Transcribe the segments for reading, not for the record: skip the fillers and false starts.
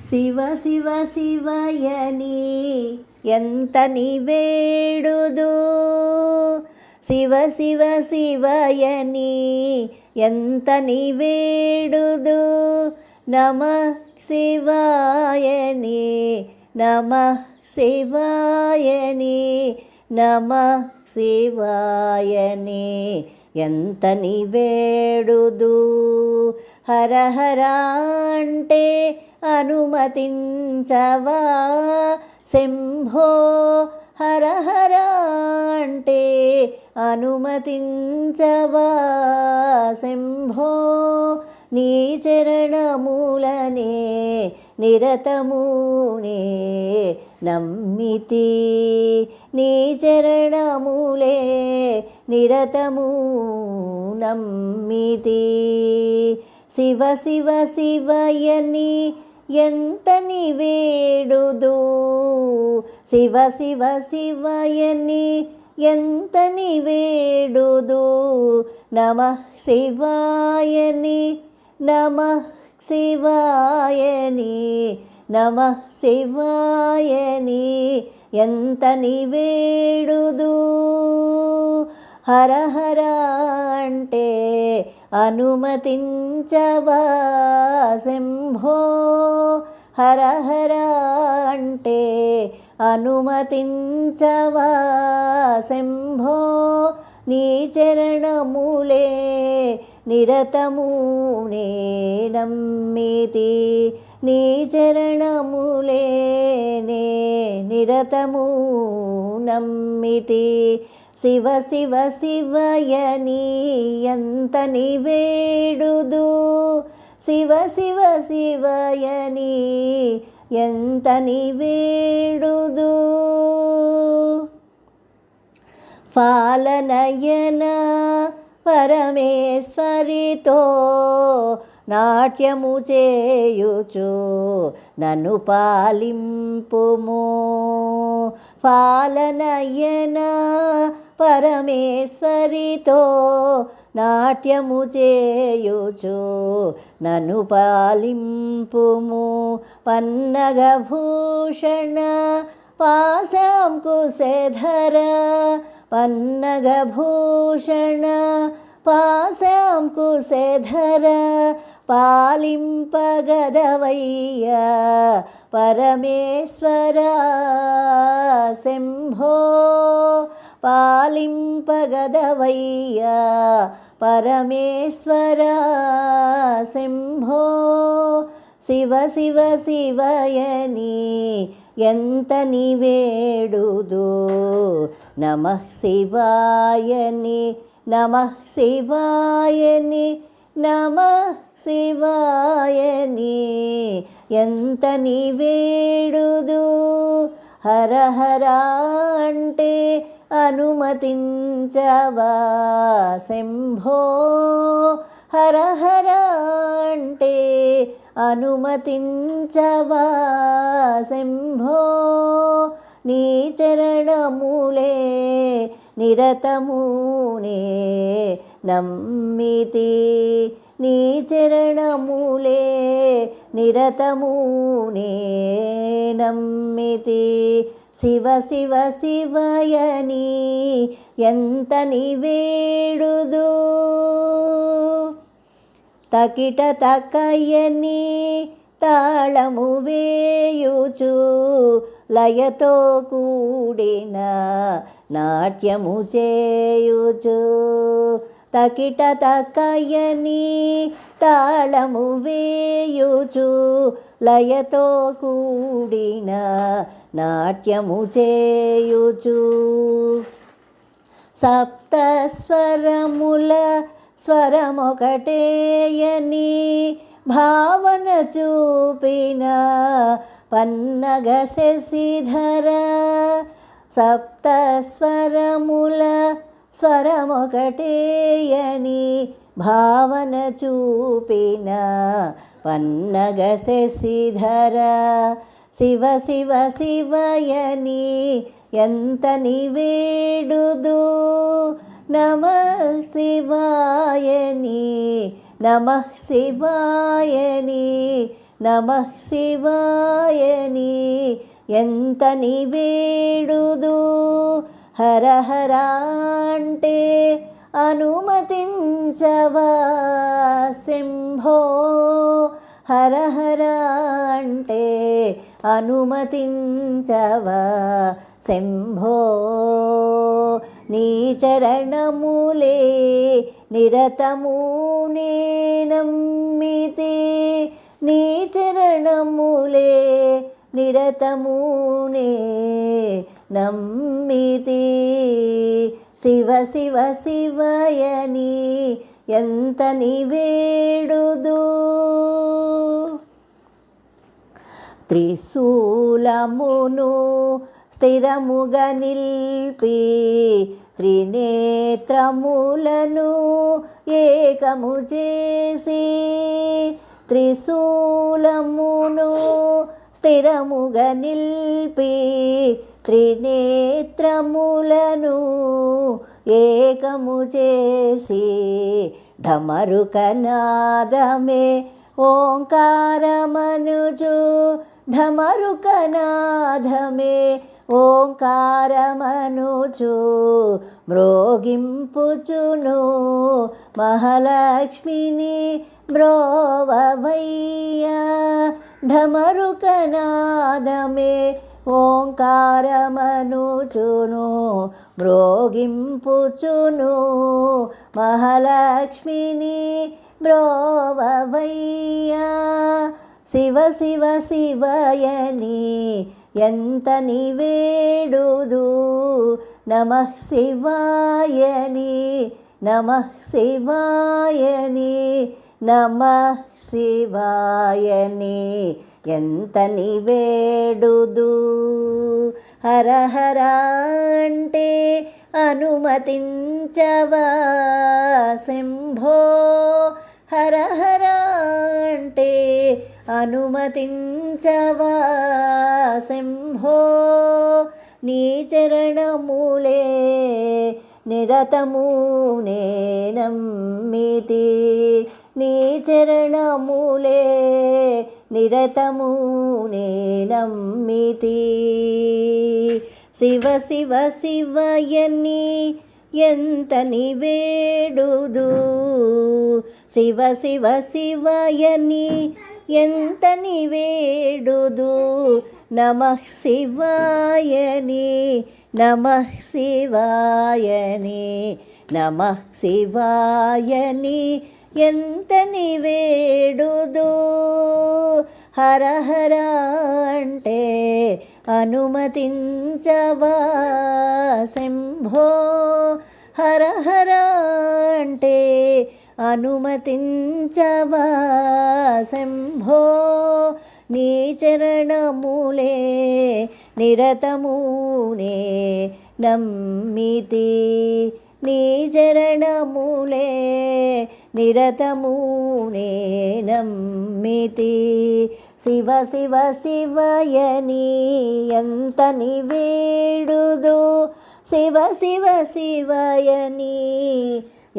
శివ శివ శివయని ఎంతని వేడుదు, శివ శివ శివయని ఎంతని వేడుదు, నమః శివాయని నమః శివాయని నమః శివాయని ఎంతని వేడుదు. హర హర అంటే అనుమతించవా శంభో, హర హర అంటే అనుమతించవా శంభో, నీ చరణమూలనే నిరతమునే నమ్మితి, నీ చరణమూలే నిరతము నమ్మితి. శివ శివ శివయని ఎంతని వేడుదు, శివ శివ శివయని ఎంతని వేడుదు, నమః శివాయని నమః శివాయని నమః శివాయని ఎంతని వేడుదు. హర హర అంటే అనుమతించవా శంభో, హర హర అంటే అనుమతించవా శంభో, నీ చరణమూలే నిరతమునే నమ్మితి, నీ చరణమూలే నిరతము నమ్మితి. శివ శివ శివయని ఎంతని వేడుదు, శివ శివ శివయని ఎంతని వేడుదు. ఫాలనయన పరమేశ్వరితో నాట్యము చేయుచు నన్ను పాలింపుము, ఫాలనయన పరమేశ్వరితో నాట్యము చేయుచు నన్ను పాలింపుము. పన్నగభూషణ పాశాంకుశధర, పన్నగభూషణ పాశాంకుశధర, పాలింపగదవయ్య పరమేశ్వర శంభో, పాలింపగదవయ్య పరమేశ్వర శంభో. శివ శివ శివయని ఎంతని వేడుదు, నమః శివాయని నమః శివాయని నమః శివాయని ఎంతని వేడుదు. హర హర అంటే అనుమతించవా శంభో, హర హర అంటే అనుమతించవా శంభో, నీ చరణమూలే నిరతమునే నమ్మితి, నీ చరణమూలే నిరతమునే నమ్మితి. శివ శివ శివయని ఎంతని వేడుదు, తకిట తకయని తాళము వేయుచు లయతో కూడిన నాట్యము చేయుచు, తకిట తకయని తాళము వేయుచు లయతో కూడిన నాట్యము చేయుచు. సప్తస్వరముల స్వరమొకటేయని భావన చూపిన పన్నగ శశిధర, సప్తస్వరముల స్వరమొకటేయని భావన చూపిన పన్నగ శశిధర. శివ శివ శివయని ఎంతని వేడుదు, నమః శివాయని నమః శివాయని నమః శివాయని ఎంతని వేడుదు హర హర అంటే అనుమతించవా శంభో హర హర అంటే అనుమతించవా శంభో నీ చరణములే నిరతము నే నమ్మితే నీ చరణములే నిరతము నే నమ్మితే శివ శివ శివయని ఎంతని వేడుదు త్రిశూలమును స్థిరముగా నిల్పి త్రినేత్రములను ఏకము చేసి త్రిశూలమును స్థిరముగా నిల్పి త్రినేత్రములను ఏకము చేసి ఢమరుకనాదమే ఓంకారమనుజు ఢమరుకనాదమే ఓంకారమనుచు మ్రోగింపుచును మహాలక్ష్మిని బ్రోవవయ్యా ఢమరుకనాదమే ఓంకారమనుచును మ్రోగింపుచును మహాలక్ష్మిని బ్రోవవయ్యా శివ శివ శివయని ఎంతని వేడుదు నమః శివాయని నమః శివాయని నమః శివాయని ఎంతని వేడుదు హర హర అంటే అనుమతించవా శంభో హర హర అంటే అనుమతించవా శంభో నీ చరణములే నిరతము నే నమ్మితి నీ చరణములే నిరతము నే నమ్మితి శివ శివ శివయని ఎంతని వేడుదు శివ శివ శివయని ఎంతని వేడుదు నమః శివాయని నమః శివాయని నమః శివాయని ఎంతని వేడుదు హర హర అంటే అనుమతించవా శంభో హర హర అంటే అనుమతించవా శంభో నీ చరణములే నిరతము నే నమ్మితి నీ చరణములే నిరతము నే నమ్మితి శివ శివ శివయని ఎంతని వేడుదు శివ శివ శివయని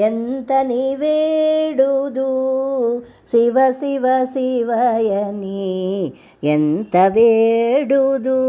ఎంతని వేడుదు శివ శివ శివయని ఎంత వేడుదు